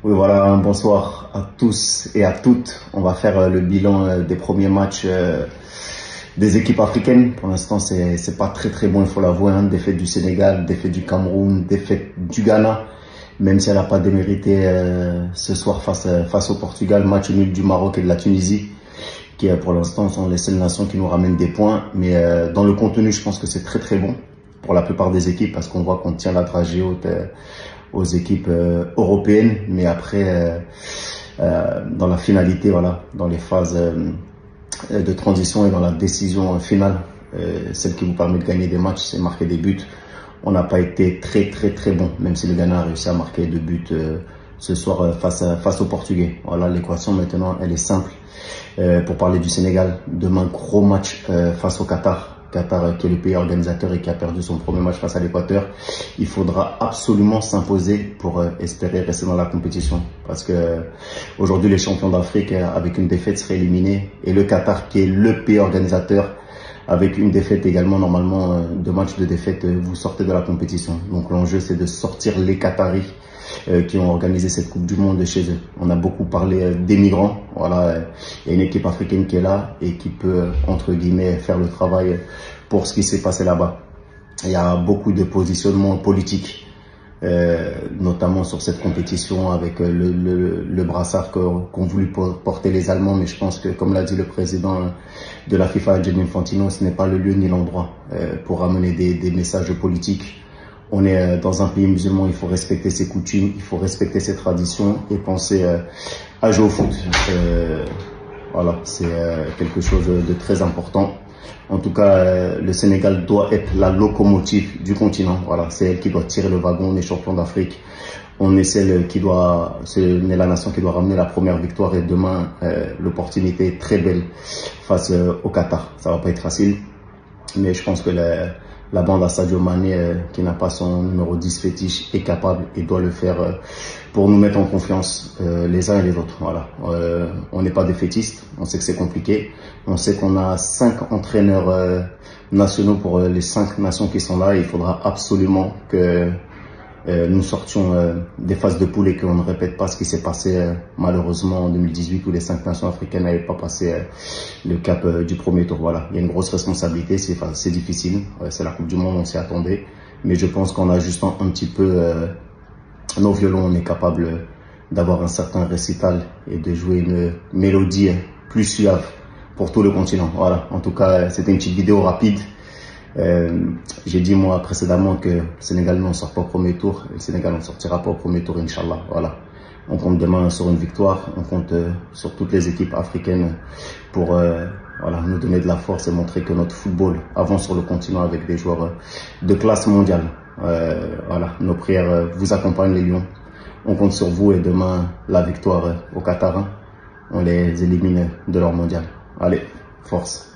Oui, voilà, un bonsoir à tous et à toutes. On va faire le bilan des premiers matchs des équipes africaines. Pour l'instant, c'est pas très bon, il faut l'avouer. Hein. Défaite du Sénégal, défaite du Cameroun, défaite du Ghana. Même si elle n'a pas démérité ce soir face au Portugal, match nul du Maroc et de la Tunisie, qui pour l'instant sont les seules nations qui nous ramènent des points. Mais dans le contenu, je pense que c'est très bon pour la plupart des équipes parce qu'on voit qu'on tient la dragée haute aux équipes européennes. Mais après, dans la finalité, voilà, dans les phases de transition et dans la décision finale, celle qui vous permet de gagner des matchs, c'est marquer des buts. On n'a pas été très bon, même si le Ghana a réussi à marquer 2 buts ce soir face aux Portugais. Voilà, l'équation maintenant, elle est simple. Pour parler du Sénégal, demain, gros match face au Qatar. Qatar qui est le pays organisateur et qui a perdu son premier match face à l'Équateur. Il faudra absolument s'imposer pour espérer rester dans la compétition. Parce que aujourd'hui, les champions d'Afrique, avec une défaite, seraient éliminés. Et le Qatar, qui est le pays organisateur, avec une défaite également, normalement, 2 matchs de défaite, vous sortez de la compétition. Donc l'enjeu, c'est de sortir les Qataris qui ont organisé cette Coupe du Monde de chez eux. On a beaucoup parlé des migrants. Voilà, il y a une équipe africaine qui est là et qui peut, entre guillemets, faire le travail pour ce qui s'est passé là-bas. Il y a beaucoup de positionnements politiques, notamment sur cette compétition avec le brassard qu'ont voulu porter les Allemands. Mais je pense que, comme l'a dit le président de la FIFA, Gianni Infantino, ce n'est pas le lieu ni l'endroit pour amener des messages politiques. On est dans un pays musulman, il faut respecter ses coutumes, il faut respecter ses traditions et penser à jouer au foot. Voilà, c'est quelque chose de très important. En tout cas, le Sénégal doit être la locomotive du continent. Voilà, c'est elle qui doit tirer le wagon. On est champion d'Afrique. On est c'est la nation qui doit ramener la première victoire. Et demain, l'opportunité est très belle face au Qatar. Ça va pas être facile, mais je pense que la bande à Sadio Mané, qui n'a pas son numéro 10 fétiche, est capable et doit le faire pour nous mettre en confiance les uns et les autres. Voilà. On n'est pas défaitistes, on sait que c'est compliqué. On sait qu'on a 5 entraîneurs nationaux pour les 5 nations qui sont là. Et il faudra absolument que nous sortions des phases de poule et qu'on ne répète pas ce qui s'est passé malheureusement en 2018 où les 5 nations africaines n'avaient pas passé le cap du premier tour. Voilà, il y a une grosse responsabilité, c'est difficile, c'est la Coupe du Monde, on s'y attendait, mais je pense qu'en ajustant un petit peu nos violons, on est capable d'avoir un certain récital et de jouer une mélodie plus suave pour tout le continent. Voilà, en tout cas, c'était une petite vidéo rapide. J'ai dit moi précédemment que le Sénégal n'en sort pas au premier tour et le Sénégal n'en sortira pas au premier tour, Inch'Allah. Voilà. On compte demain sur une victoire, on compte sur toutes les équipes africaines pour voilà, nous donner de la force et montrer que notre football avance sur le continent avec des joueurs de classe mondiale. Voilà, nos prières vous accompagnent les Lions. On compte sur vous et demain la victoire au Qatar. On les élimine de leur mondial. Allez, force.